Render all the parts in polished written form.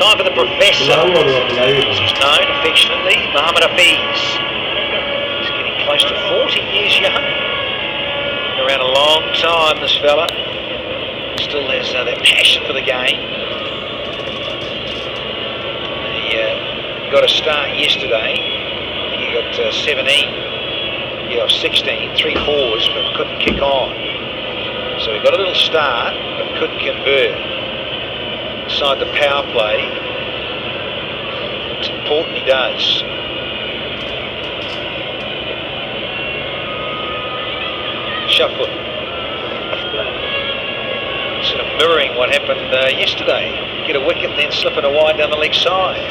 time for the Professor. He's known affectionately, Mohammed Hafiz. He's getting close to 40 years young. Been around a long time, this fella. Still has that passion for the game. He got a start yesterday. I think he got 16, 3 fours, but couldn't kick on. So he got a little start, but couldn't convert. Inside the power play, it's important he does. Shuffle. Sort of mirroring what happened yesterday. Get a wicket, then slip it wide down the leg side.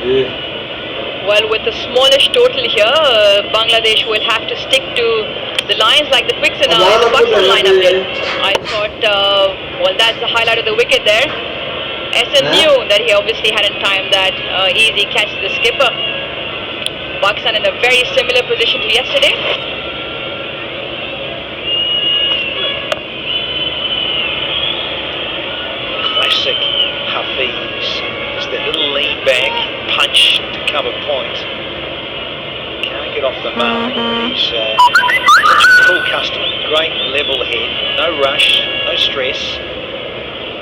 Yeah. Well, with the smallish total here, Bangladesh will have to stick to the lines like the quicks in the Pakistan lineup did. I thought, well, that's the highlight of the wicket there. SN knew that he obviously hadn't timed that easy catch to the skipper. Pakistan in a very similar position to yesterday. Classic Hafiz. It's that little lean back punch to cover point. Can't get off the mark. He's such a cool customer. Great level head. No rush, no stress.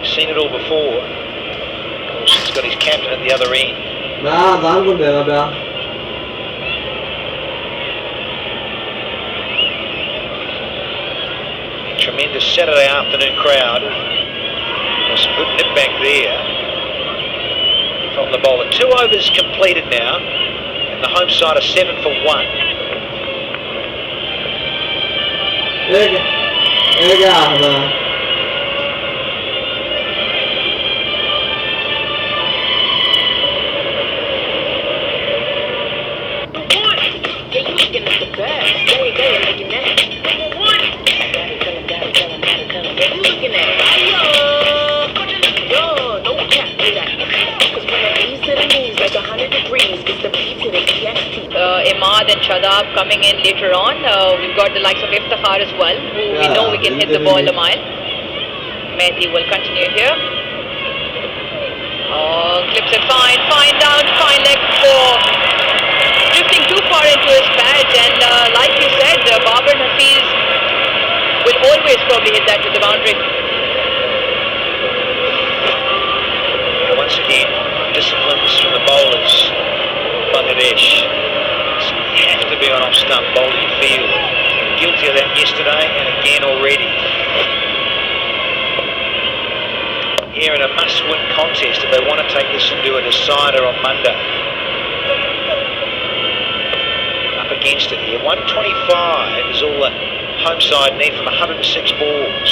Seen it all before. Of course, he's got his captain at the other end. Tremendous Saturday afternoon crowd. There's some good nip back there from the bowler. 2 overs completed now, and the home side are 7 for 1. Imad and Shadab coming in later on. We've got the likes of Iftikhar as well, who we know we can hit the ball a mile. Mehdi will continue here. Clips it fine down, fine leg for drifting too far into his pad, and like you said, Babar Hafiz will always probably hit that to the boundary. And once again, disciplines from the bowlers, Bangladesh. You have to be on off stump bowling field. Guilty of that yesterday and again already. Here in a must-win contest if they want to take this into a decider on Monday. Up against it here. 125 is all the home side need from 106 balls.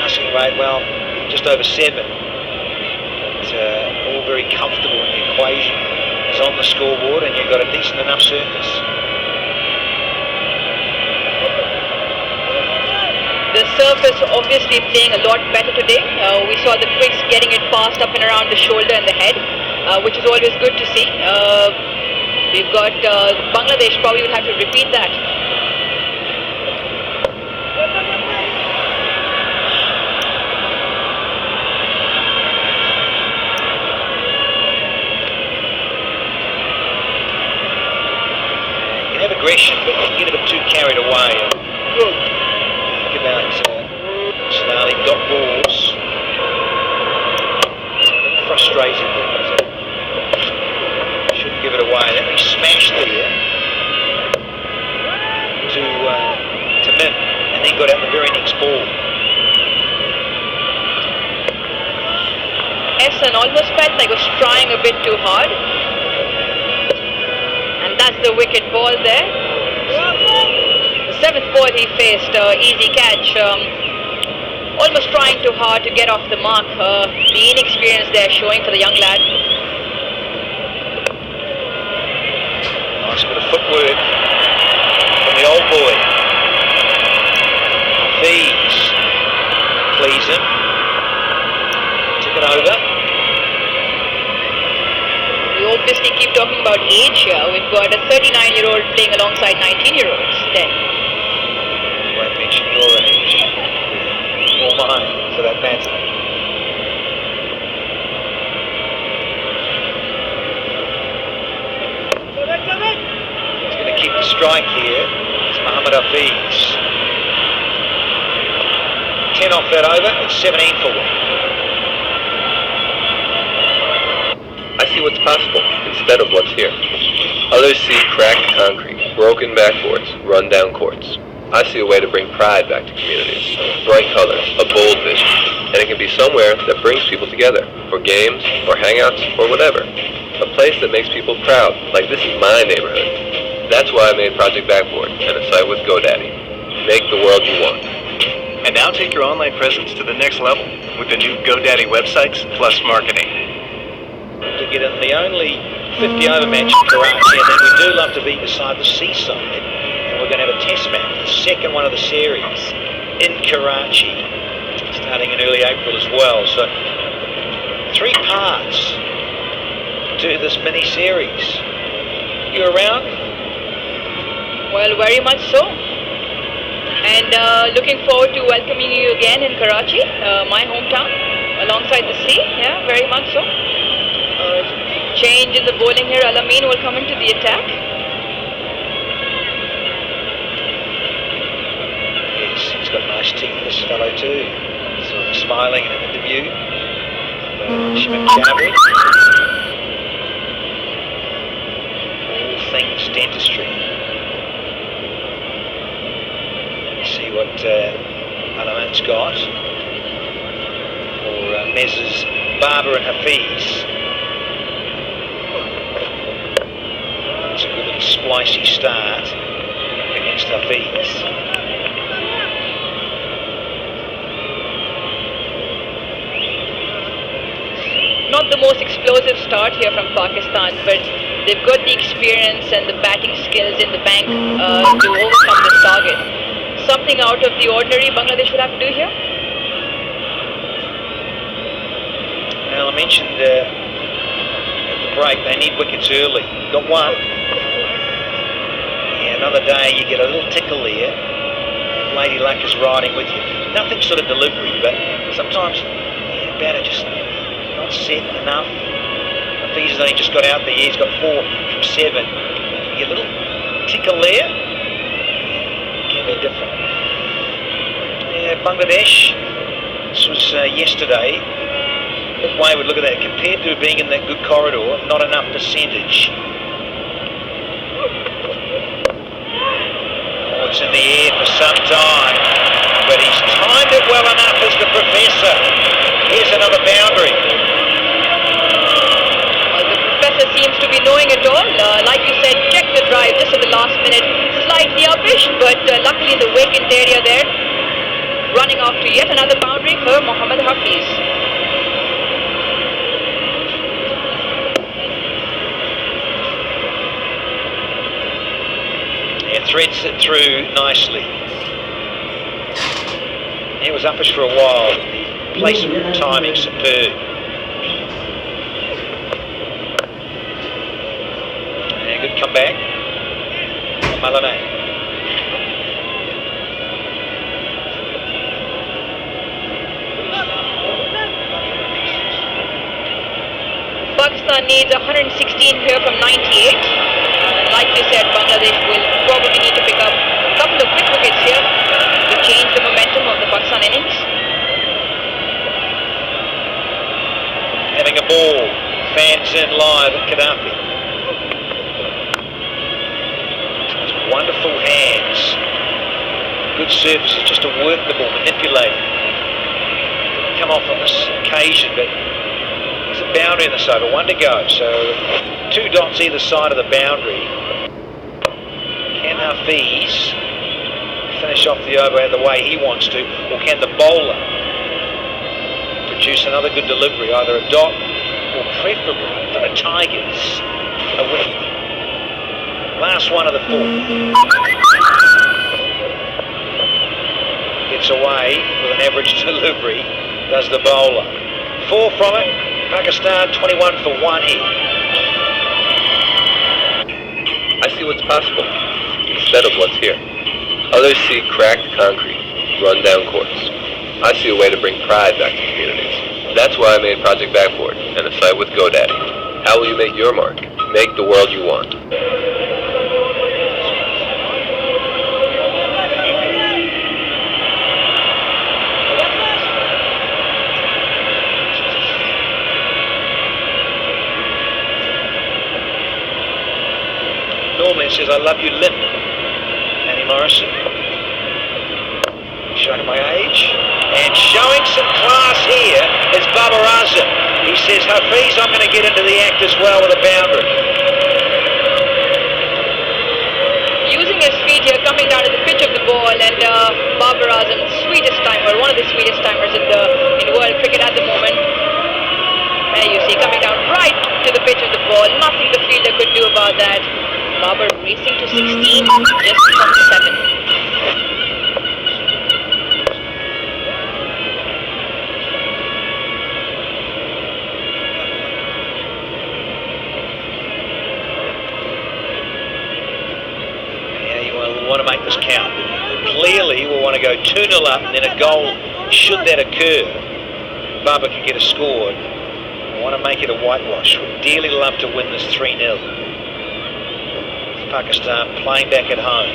Asking rate, well, just over 7. But all very comfortable in the equation. It's on the scoreboard and you've got a decent enough surface. The surface obviously playing a lot better today. We saw the quicks getting it fast up and around the shoulder and the head, which is always good to see. We've got Bangladesh probably will have to repeat that. You can have aggression, but you can get a bit too carried away. Think about Sonali, dot balls. A little frustrated, but shouldn't give it away. Then we smashed there to Mim, and then got out the very next ball. Ehsan almost felt like was trying a bit too hard. And that's the wicket ball there. The 7th ball he faced, easy catch. Almost trying too hard to get off the mark. The inexperience there showing for the young lad. Nice bit of footwork from the old boy. Hafiz, please him. Took it over. We obviously keep talking about age here. We've got a 39-year-old playing alongside 19-year-olds then. Won't mention your age. Or mine, for that matter. strike here. It's Mohammad Hafiz. 10 off that over, it's 17 for 1. I see what's possible instead of what's here. Others see cracked concrete, broken backboards, run-down courts. I see a way to bring pride back to communities. Bright colors, a bold vision, and it can be somewhere that brings people together, for games, or hangouts, or whatever. A place that makes people proud, like this is my neighborhood. That's why I made Project Backboard and a site with GoDaddy. Make the world you want. And now take your online presence to the next level with the new GoDaddy websites plus marketing. To get in the only 50 over match in Karachi, and then we do love to be beside the seaside. And we're going to have a test match, the second one of the series in Karachi, starting in early April as well. So 3 parts to this mini-series. You around? Well, very much so. And looking forward to welcoming you again in Karachi, my hometown, alongside the sea. Yeah, very much so. Change in the bowling here. Al-Amin will come into the attack. Yes, he's got nice teeth, this fellow too. Sort of smiling in an interview. Shimon Chowdhury. All things dentistry. See what Al-Amin's got for Messrs. Barber and Hafiz. It's a good little splicey start against Hafiz. Not the most explosive start here from Pakistan, but they've got the experience and the batting skills in the bank to overcome this target. Something out of the ordinary Bangladesh will have to do here? Now I mentioned at the break they need wickets early. Got one. Yeah, another day you get a little tickle there. Lady Luck is riding with you. Nothing sort of delivery, but sometimes batter just not set enough. Hafiz has only just got out there. He's got 4 from 7. You get a little tickle there. Can be different. Yeah, Bangladesh. This was yesterday. Look wayward, look at that. Compared to being in that good corridor, not enough percentage. Oh, it's in the air for some time. But he's timed it well enough as the professor. Here's another boundary. Well, the professor seems to be knowing it all. Like you said, check the drive just at the last minute. Slightly uppish, but luckily in the vacant area there. Running off to yet another boundary for Mohammad Hafiz. Threads it through nicely. It was uppish for a while. The placement and timing superb. And a good comeback. Malane. Pakistan needs 116 here from 98. Like you said, Bangladesh will probably need to pick up a couple of quick wickets here to change the momentum of the Pakistan innings. Having a ball, fans in live at Gaddafi. Wonderful hands, good surfaces, just to work the ball, manipulate it. Didn't come off on this occasion, but there's a boundary in this over, 1 to go. So 2 dots either side of the boundary. Can Hafiz finish off the over the way he wants to, or can the bowler produce another good delivery, either a dot or preferably for the Tigers a wicket? Last one of the 4th. Gets away with an average delivery, does the bowler. 4 from it, Pakistan 21 for 1 here. I see what's possible instead of what's here. Others see cracked concrete, run-down courts. I see a way to bring pride back to communities. That's why I made Project Backboard and a site with GoDaddy. How will you make your mark? Make the world you want. and says, I love you, limp. Annie Morrison. Showing my age. And showing some class here is Babar Azam. He says, Hafiz, I'm going to get into the act as well with a boundary. Using his feet here, coming down to the pitch of the ball, and Babar Azam, sweetest timer, one of the sweetest timers in world cricket at the moment. There you see, coming down right to the pitch of the ball. Nothing the fielder could do about that. Babar racing to 16, just from 7. Want to make this count. Clearly we'll want to go 2-0 up and then a goal should that occur. Babar can get a score. We want to make it a whitewash. We'd dearly love to win this 3-0. Pakistan playing back at home.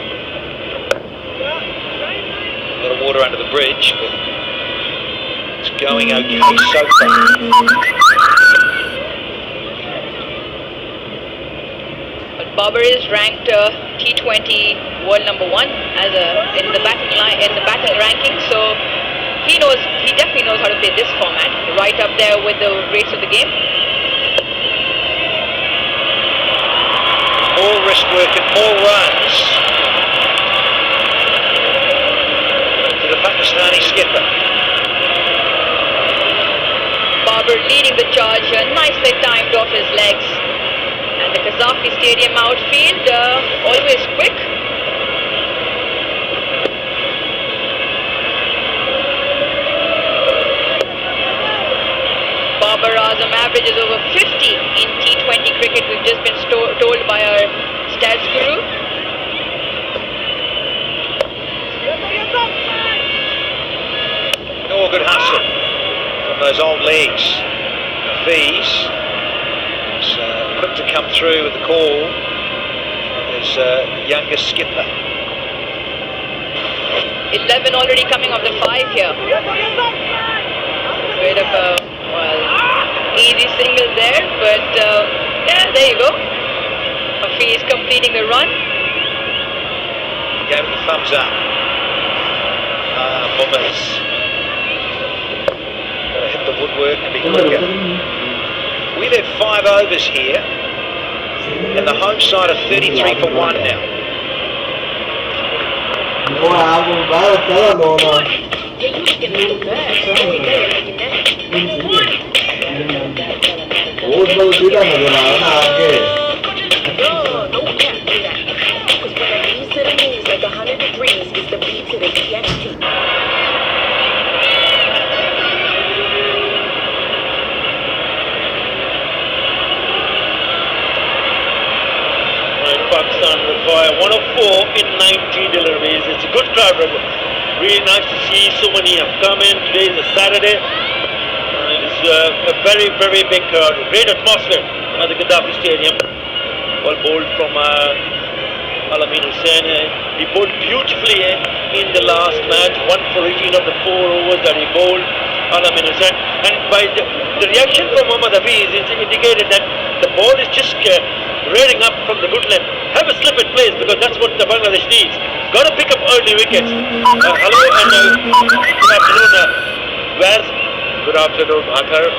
A lot of water under the bridge, but it's going okay so far. Babar is ranked T20 world number 1 as in the batting ranking, so he definitely knows how to play this format, right up there with the race of the game. More risk work and more runs to the Pakistani skipper. Babar leading the charge, nicely timed off his legs. And the Qazaqi Stadium outfield, always quick. Babar Azam averages over 50 in T20 cricket. We've just been told by our stats guru. Oh, good hustle from those old legs. Hafiz. Quick to come through with the call from his youngest skipper. 11 already coming off the 5 here. Bit of a, easy single there, but yeah, there you go. Hafiz completing the run. Gave him the thumbs up. Bombers. Gotta hit the woodwork and be quicker. We've had 5 overs here, and the home side are 33 for 1 now. Pakistan will fire 104 in 90 deliveries. It's a good crowd. Really nice to see so many have come in. Today is a Saturday. It's a very, very big crowd. Great atmosphere at the Gaddafi Stadium. Well bowled from Alamin Hussain. He bowled beautifully in the last match. 1 for 18 of the 4 overs that he bowled. Alamin Hussain. And by the reaction from Mohammad Hafiz, it's indicated that the ball is just rearing up from the good length. Have a slip in place because that's what the Bangladesh needs. Got to pick up early wickets. Hello and good afternoon, Waz. Good afternoon, Akhar.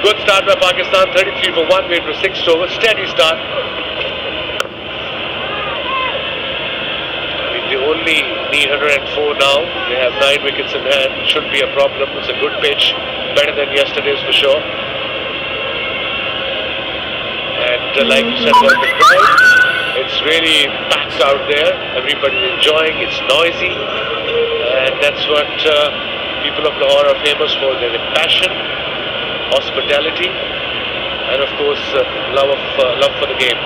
Good start by Pakistan, 33 for 1, made for 6 overs. Steady start. I mean, they only need 104 now. They have 9 wickets in hand. Shouldn't be a problem. It's a good pitch. Better than yesterday's for sure. And like you said about the crowd, it's really packed out there. Everybody's enjoying. It's noisy, and that's what people of Lahore are famous for. Their passion, hospitality, and of course love for the game.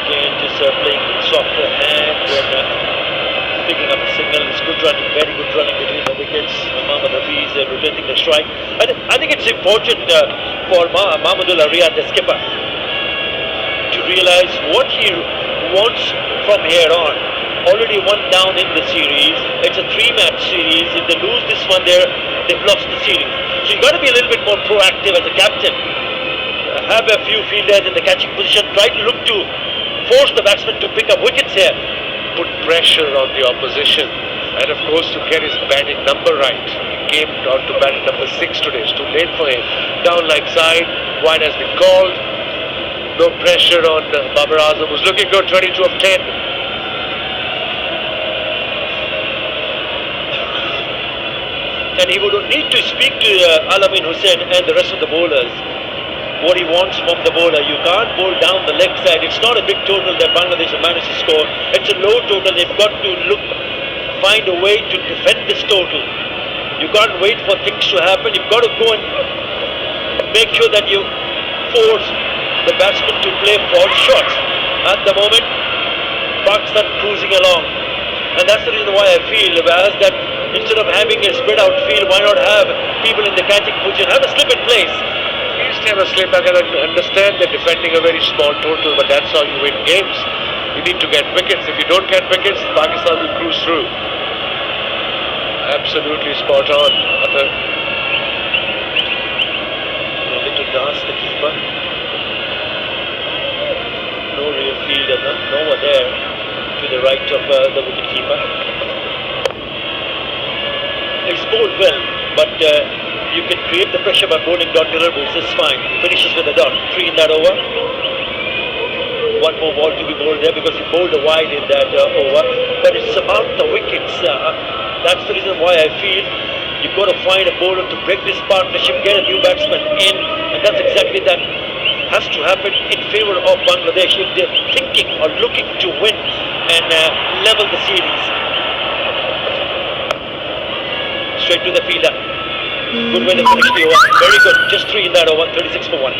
Again, just playing with softer hands and picking up a signal. It's good running, very good running between the wickets. Mohammad Hafiz rotating the strike. I think it's important for Mahmudullah Riyad, the skipper, to realize what he wants from here on. Already 1 down in the series. It's a 3-match series. If they lose this one, they've lost the series. So you got to be a little bit more proactive as a captain. have a few fielders in the catching position, try to look to force the batsman to pick up wickets here. Put pressure on the opposition, and of course to get his batting number right. He came down to bat number 6 today. It's too late for him. Down like side, wide has been called. No pressure on Babar Azam, who's looking good, 22 of 10. And he would need to speak to Alamin Hussain and the rest of the bowlers what he wants from the bowler. You can't bowl down the leg side. It's not a big total that Bangladesh have managed to score. It's a low total. They've got to find a way to defend this total. You can't wait for things to happen. You've got to go and make sure that you force the batsman to play false shots. At the moment, Pakistan cruising along. And that's the reason why I feel that instead of having a spread out field, why not have people in the catching position, have a slip in place. Just have a slip. I can understand they're defending a very small total, but that's how you win games. You need to get wickets. If you don't get wickets, Pakistan will cruise through. Absolutely spot on. A little dance, the keeper. No real fielder, no one there to the right of the wicket keeper. He's bowled well, but you can create the pressure by bowling dot deliverables. It's fine. Finishes with a dot. 3 in that over. One more ball to be bowled there because he bowled a wide in that over. But it's about the wickets. That's the reason why I feel you've got to find a bowler to break this partnership, get a new batsman in, and that's exactly that has to happen in favour of Bangladesh if they're thinking or looking to win and level the series. Straight to the fielder. Good way to finish the over. Very good. Just 3 in that over. 36 for 1.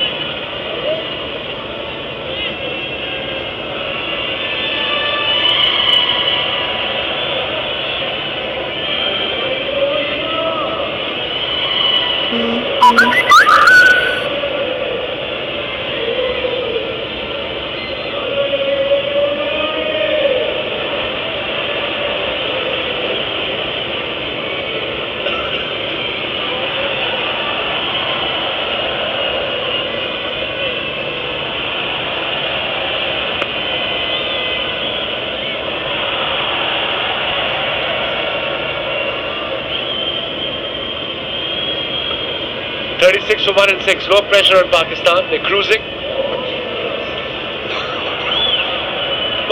For 1 and 6. No pressure on Pakistan. They're cruising.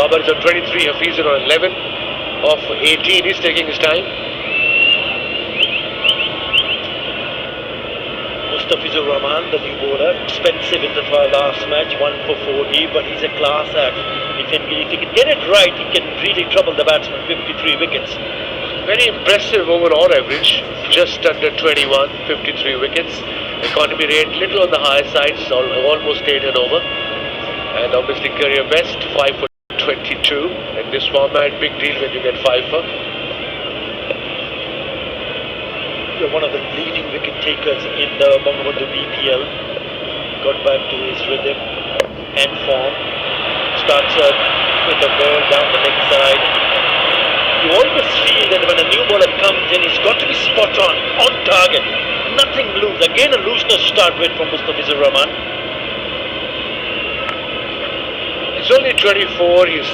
Babar is on 23. Hafiz is on 11. Off 18. He's taking his time. Mustafizur Rahman, the new bowler, expensive in the last match, 1 for 40, but he's a class act. If he can get it right, he can really trouble the batsman. 53 wickets. Very impressive overall average. Just under 21. 53 wickets. Economy rate little on the higher side, so almost 8 and over. And obviously career best, 5 for 22. In this format, big deal when you get 5 for. You're one of the leading wicket takers in the Bangladesh BPL. Got back to his rhythm and form. Starts with the ball down the leg side. You always feel that when a new bowler comes in, he's got to be spot on target. Nothing loose. Again, a looseness to start with from Mustafizur Rahman. He's only 24. He's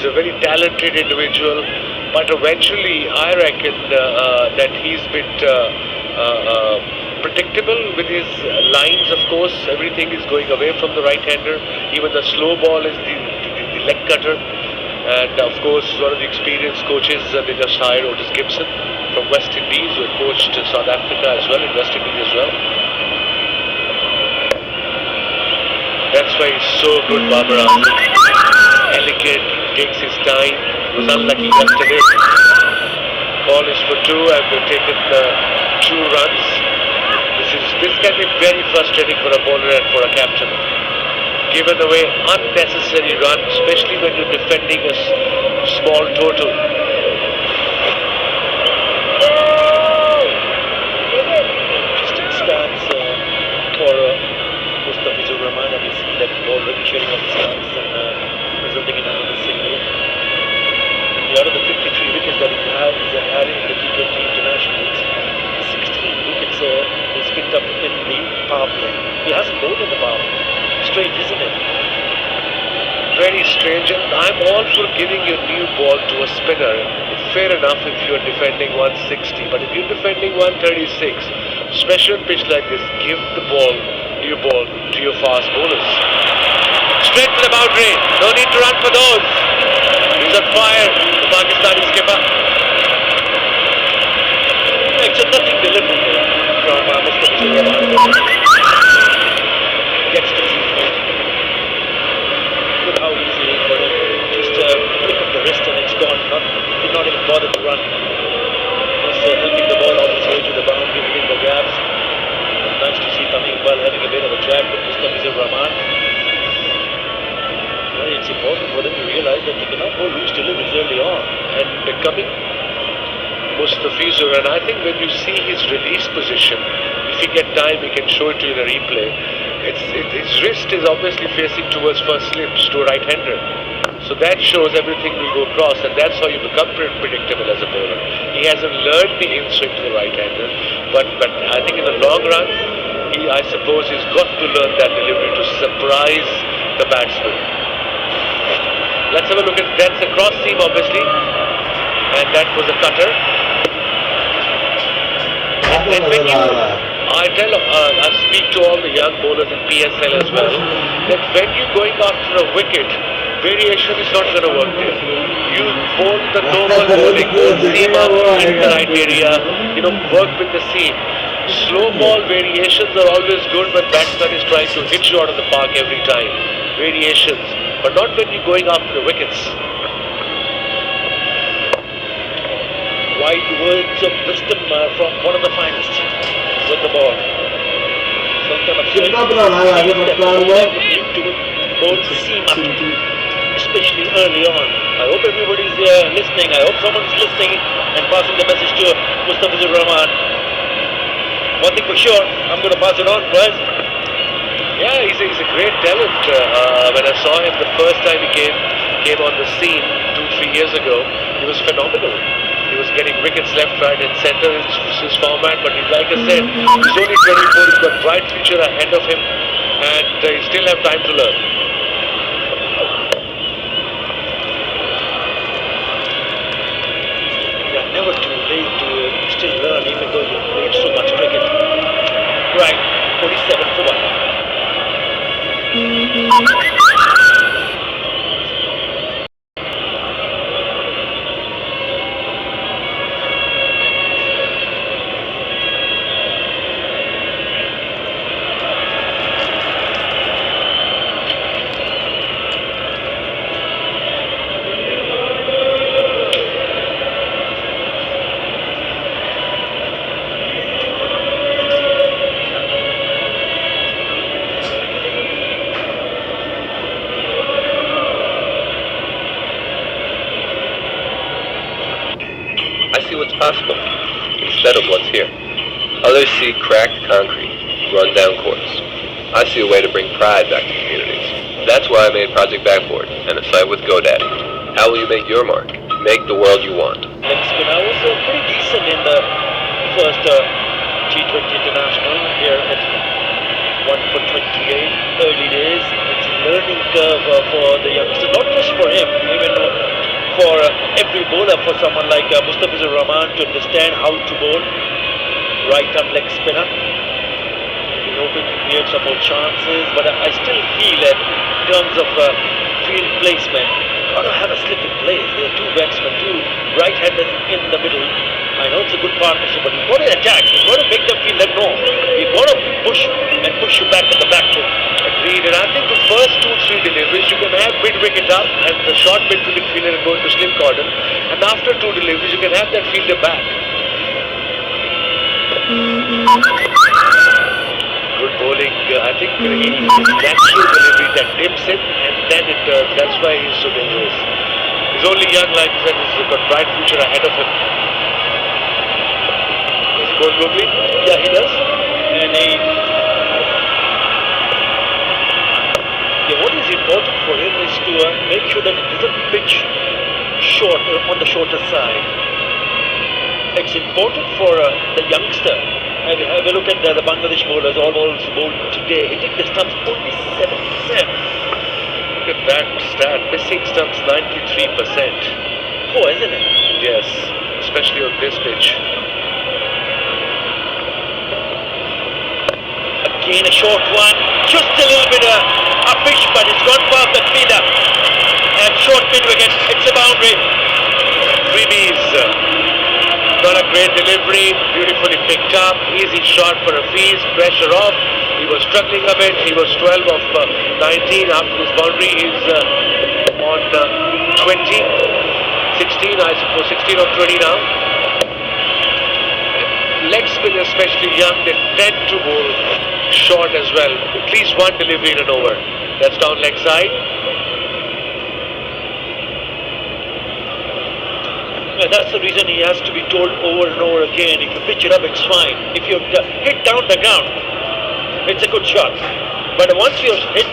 a very talented individual, but eventually, I reckon that he's a bit predictable with his lines. Of course, everything is going away from the right-hander. Even the slow ball is the leg cutter. And of course, one of the experienced coaches, they just hired Otis Gibson from West Indies, who had coached South Africa as well, and West Indies as well. That's why he's so good, Babar Azam. Elegant, takes his time. Was unlucky yesterday. Ball is for 2, and they've taken 2 runs. This can be very frustrating for a bowler and for a captain. Given away unnecessary run, especially when you're defending a small total. Interesting stance for Mustafizur Rahman, and we see that ball ricocheting off his stance and resulting in another single. Out of the 53 wickets that he's had in the T20 internationals, 16 wickets he's picked up in the power play. He hasn't bowled in the power play. strange, isn't it? Very strange, and I'm all for giving your new ball to a spinner. Fair enough if you're defending 160, but if you're defending 136, special pitch like this, give the new ball to your fast bowlers. Straight to the boundary, no need to run for those. He's on fire, the Pakistani skipper. It's nothing deliberate from Mustafizur Rahman. Gets to see look how easy for him. Just flick of the wrist and it's gone. Did not even bother to run. Just helping the ball on its way to the boundary, hitting the gaps. Nice to see Tamim Iqbal having a bit of a chat with Mustafizur Rahman. It's important for them to realize that they cannot go loose deliveries early on. And becoming Mustafizur, and I think when you see his release position, if you get time, we can show it to you in a replay. His wrist is obviously facing towards first slips to a right-hander. So that shows everything will go across, and that's how you become predictable as a bowler. He hasn't learned the in-swing to the right-hander, but I think in the long run, I suppose he's got to learn that delivery to surprise the batsman. Let's have a look at that's a cross seam, obviously, and that was a cutter. And when I speak to all the young bowlers in PSL as well, that when you're going after a wicket, variation is not going to work there. You bowl the normal bowling, seam up in the right area, work with the seam. Slow ball variations are always good when batsman is trying to hit you out of the park every time. Variations, but not when you're going after the wickets. Wide words of wisdom from one of the finalists with the ball. Sultan of Suez need to bowl seam up, especially early on. I hope everybody's listening. I hope someone's listening and passing the message to Mustafizur Rahman. One thing for sure, I'm going to pass it on, guys. Yeah, he's a great talent. When I saw him the first time he came on the scene 2-3 years ago, he was phenomenal. He was getting wickets left, right and centre in his format, but like I said, he's only 24, he's got a bright future ahead of him, and he still have time to learn. Yeah, never too late to still learn, even though you've played so much cricket. Right, 47 for 1. Possible instead of what's here. Others see cracked concrete, run-down courts. I see a way to bring pride back to communities. That's why I made Project Backboard and a site with GoDaddy. How will you make your mark? Make the world you want. Leg spinner was pretty decent in the first T20 International here at 1 for 28. Early days. It's a learning curve for the youngster, not just for him, even for every bowler, for someone like Mustafizur Rahman to understand how to bowl right-arm leg spinner. We're hoping to create some more chances, but I still feel that in terms of field placement, got to have a slip in place. There are two batsmen, two right-handers in the middle. I know it's a good partnership, but you've got to attack. You've got to make them feel that no. You've got to push you back at the back foot. Agreed, and I think the first 2-3 deliveries you can have mid-wicket up and the short mid-wicket fielder and go into slip cordon, and after 2 deliveries you can have that fielder back. Good bowling. I think his natural delivery that dips in and then it turns. That's why he's so dangerous. He's only young, like I said, he's got a bright future ahead of him. Does he bowl globally? Yeah, he does. And what is important for him is to make sure that it doesn't pitch short on the shorter side. It's important for the youngster have a look at the Bangladesh bowlers, all balls bowled today. Hitting the stumps only 7%. Look at that stat. Missing stumps 93%. Poor, isn't it? Yes, especially on this pitch. Again, a short one. Just a little bit uppish, but it's gone past the fielder. And short mid wicket. It's a boundary. Freebies. Not a great delivery, beautifully picked up, easy shot for a Hafiz, pressure off. He was struggling a bit. He was 12 of 19 after this boundary. He's on 20, 16, I suppose, 16 or 20 now. Leg spin, especially young, they tend to bowl short as well. At least one delivery in an over. That's down leg side. Yeah, that's the reason he has to be told over and over again. If you pitch it up, it's fine. If you hit down the ground, it's a good shot. But once you're hit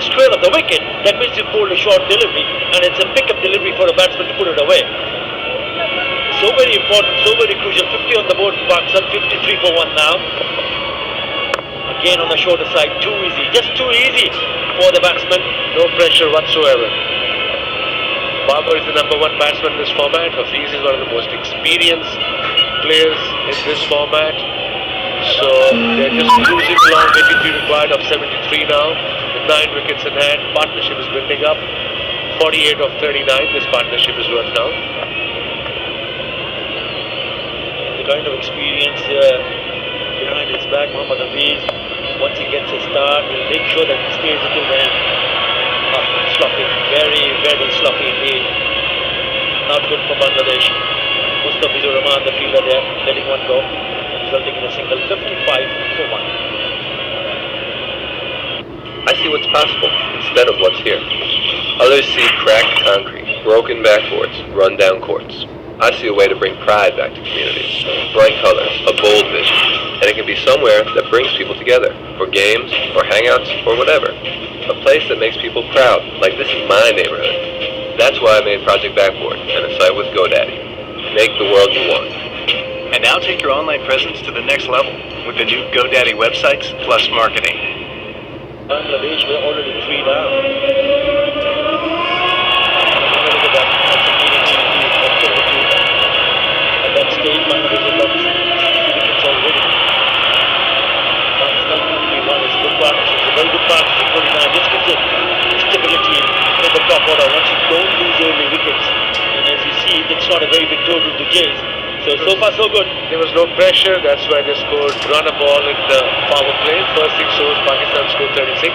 straight off the wicket, that means you pulled a short delivery, and it's a pickup delivery for a batsman to put it away. So very important, so very crucial. 50 on the board for Pakistan, 53 for 1 now. Again on the shorter side, too easy, just too easy for the batsman. No pressure whatsoever. Babar is the #1 batsman in this format. Hafiz is one of the most experienced players in this format. So they're just losing long, getting the required of 73 now. With 9 wickets in hand, partnership is building up. 48 of 39, this partnership is worth now. The kind of experience behind his back, Mohammad Hafiz, once he gets a start, he'll make sure that he stays until the end. Sloppy, very, very sloppy indeed. Not good for Bangladesh. Mustafizur Rahman, the fielder there, letting one go, resulting in a single. 55 for 1. I see what's possible instead of what's here. Others see cracked concrete, broken backboards, run-down courts. I see a way to bring pride back to communities. Bright colors, a bold vision, and it can be somewhere that brings people together for games or hangouts or whatever. A place that makes people proud, like this is my neighborhood. That's why I made Project Backboard and a site with GoDaddy. Make the world you want. And now take your online presence to the next level with the new GoDaddy websites plus marketing. Bangladesh were already 3 down. Look at that. That's a meeting at that stage, Bangladesh had lost 3 wickets already. Pakistan 3-1 is a good partnership. It's a very good partnership. 49 just gives it stability in the top order. Once you don't lose early wickets, and as you see, it's not a very big total to chase. So far so good. There was no pressure, that's why they scored run a ball in the power play. First 6 overs, Pakistan scored 36.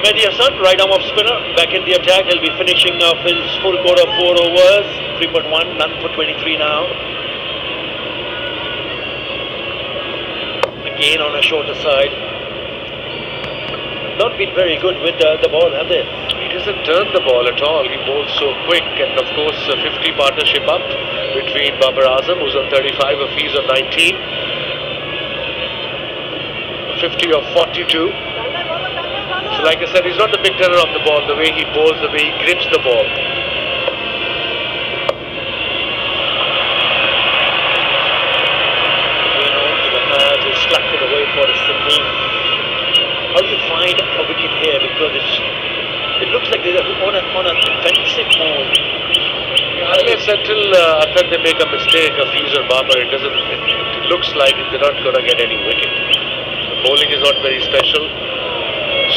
Mehdi Hassan, right arm off spinner, back in the attack. He'll be finishing off his full quarter of 4 overs. 3.1, none for 23 now. Again on a shorter side. Not been very good with the ball, have they? He doesn't turn the ball at all. He bowls so quick, and of course, a 50 partnership up between Babar Azam, who's on 35, Hafiz on 19. 50 of 42. So, like I said, he's not the big turner of the ball. The way he bowls, the way he grips the ball. Again on to the pads, he's slapped it away for Sydney. How do you find a wicket here? Because it looks like they're on a defensive mode. Unless until they make a mistake, Hafiz or Babar, it looks like they're not going to get any wicket. The bowling is not very special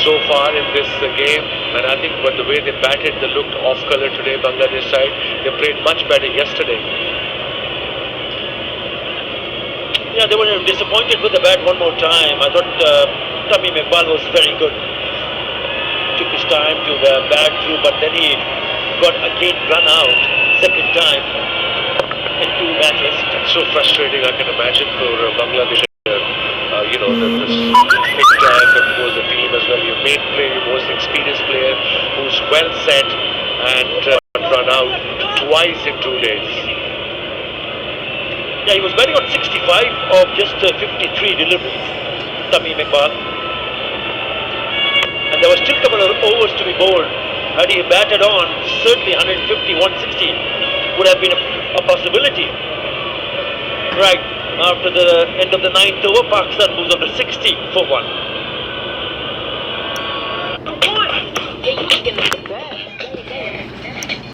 so far in this game, and I think the way they batted, they looked off color today, Bangladesh side. They played much better yesterday. Yeah, they were disappointed with the bat one more time. I thought Tamim Iqbal was very good. Took his time to bat through, but then he got again run out second time in 2 matches. It's so frustrating, I can imagine, for Bangladesh. The fit and of course the team as well. Your main player, your most experienced player, who's well set and run out twice in 2 days. Yeah, he was batting on 65 of just 53 deliveries, Tamim Iqbal. And there were still a couple of overs to be bowled Had he batted on, certainly 150, 160 would have been a possibility. Right, after the end of the 9th over, Pakistan moves on to 60 for 1. Yeah, you can make the best.